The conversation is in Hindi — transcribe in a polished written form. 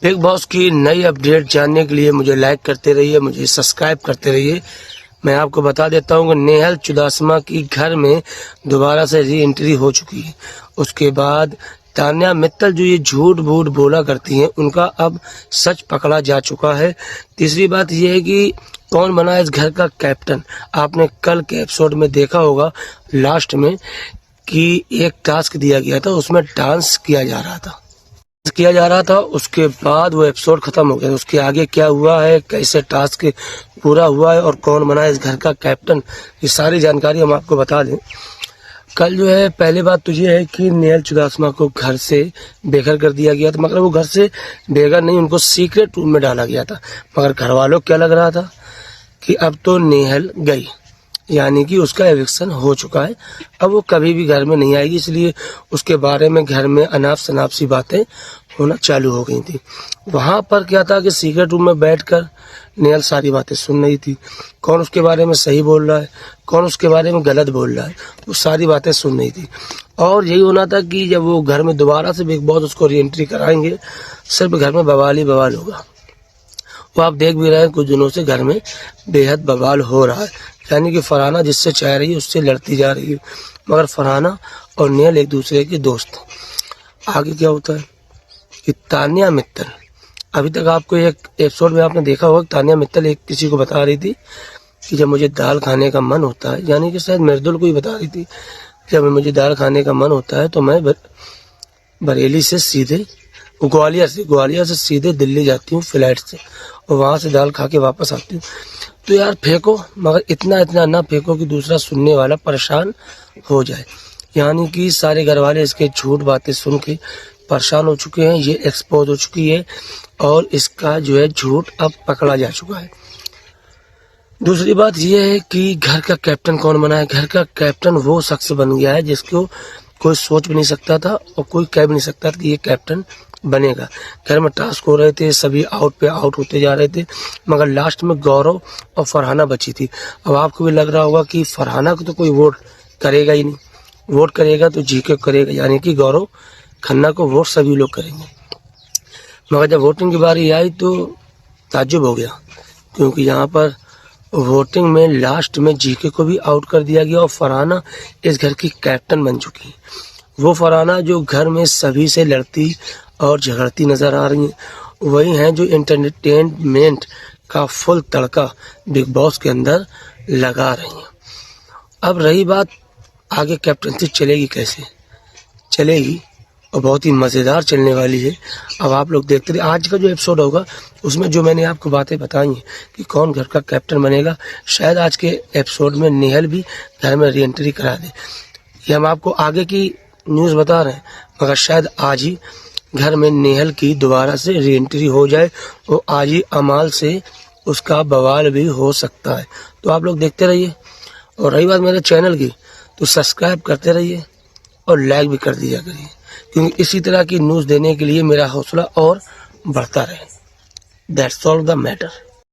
बिग बॉस की नई अपडेट जानने के लिए मुझे लाइक करते रहिए, मुझे सब्सक्राइब करते रहिए। मैं आपको बता देता हूँ कि नेहल चुदासमा की घर में दोबारा से री एंट्री हो चुकी है। उसके बाद तान्या मित्तल जो ये झूठ बूठ बोला करती हैं, उनका अब सच पकड़ा जा चुका है। तीसरी बात यह है कि कौन बना इस घर का कैप्टन। आपने कल के एपिसोड में देखा होगा लास्ट में कि एक टास्क दिया गया था, उसमें डांस किया जा रहा था। उसके बाद वो एपिसोड खत्म हो गया। उसके आगे क्या हुआ है, कैसे टास्क पूरा हुआ है और कौन बना इस घर का कैप्टन, ये सारी जानकारी हम आपको बता दें। कल जो है, पहली बात तो ये है कि नेहल चुदासमा को घर से बेघर कर दिया गया था, मगर वो घर से बेघर नहीं, उनको सीक्रेट रूम में डाला गया था। मगर घर वालों को क्या लग रहा था कि अब तो नेहल गई, यानी कि उसका एविक्शन हो चुका है, अब वो कभी भी घर में नहीं आएगी। इसलिए उसके बारे में घर में अनाप शनाप सी बातें होना चालू हो गई थी। वहां पर क्या था कि सीक्रेट रूम में बैठकर नेहल सारी बातें सुन रही थी। कौन उसके बारे में सही बोल रहा है, कौन उसके बारे में गलत बोल रहा है, वो सारी बातें सुन रही थी। और यही होना था कि जब वो घर में दोबारा से बिग बॉस उसको री एंट्री कराएंगे, सिर्फ घर में बवाल ही बवाल होगा। वो आप देख भी रहे हैं, कुछ दिनों से घर में बेहद बवाल हो रहा है। यानी कि फरहाना जिससे चाह रही है उससे लड़ती जा रही है, मगर फरहाना और नेहल एक दूसरे के दोस्त हैं। आगे क्या होता है कि तान्या मित्तल, अभी तक आपको एक एपिसोड में आपने देखा होगा, तान्या मित्तल एक किसी को बता रही थी कि जब मुझे दाल खाने का मन होता है, यानी कि शायद मृदुल को ही बता रही थी, जब मुझे दाल खाने का मन होता है तो मैं बरेली से सीधे ग्वालियर से सीधे दिल्ली जाती हूँ फ्लाइट से, और वहां से दाल खा के वापस आती हूँ। तो यार फेंको, मगर इतना ना फेंको कि दूसरा सुनने वाला परेशान हो जाए। यानी कि सारे घर वाले इसके झूठ बातें सुन के परेशान हो चुके हैं, ये एक्सपोज हो चुकी है और इसका जो है झूठ अब पकड़ा जा चुका है। दूसरी बात यह है कि घर का कैप्टन कौन बना है। घर का कैप्टन वो शख्स बन गया है जिसको कोई सोच भी नहीं सकता था और कोई कह भी नहीं सकता था कि ये कैप्टन बनेगा। घर में टास्क हो रहे थे, सभी आउट पे आउट होते जा रहे थे, मगर लास्ट में गौरव और फरहाना बची थी। अब आपको भी लग रहा होगा कि फरहाना को तो कोई वोट करेगा ही नहीं, वोट करेगा तो जीके करेगा, यानी कि गौरव खन्ना को वोट सभी लोग करेंगे। मगर जब वोटिंग की बारी आई तो ताज्जुब हो गया, क्योंकि यहाँ पर वोटिंग में लास्ट में जीके को भी आउट कर दिया गया और फरहाना इस घर की कैप्टन बन चुकी है। वो फरहाना जो घर में सभी से लड़ती और झगड़ती नजर आ रही है, वही हैं जो एंटरटेनमेंट का फुल तड़का बिग बॉस के अंदर लगा रही हैं। अब रही बात आगे कैप्टनसी चलेगी कैसे चलेगी, और बहुत ही मज़ेदार चलने वाली है। अब आप लोग देखते रहिए, आज का जो एपिसोड होगा उसमें जो मैंने आपको बातें बताई हैं कि कौन घर का कैप्टन बनेगा, शायद आज के एपिसोड में नेहल भी घर में री एंट्री करा दे। ये हम आपको आगे की न्यूज़ बता रहे हैं, मगर शायद आज ही घर में नेहल की दोबारा से री एंट्री हो जाए और आज ही अमाल से उसका बवाल भी हो सकता है। तो आप लोग देखते रहिए, और रही बात मेरे चैनल की, तो सब्सक्राइब करते रहिए और लाइक भी कर दिया करिए, क्योंकि इसी तरह की न्यूज़ देने के लिए मेरा हौसला और बढ़ता रहे। That's all the matter.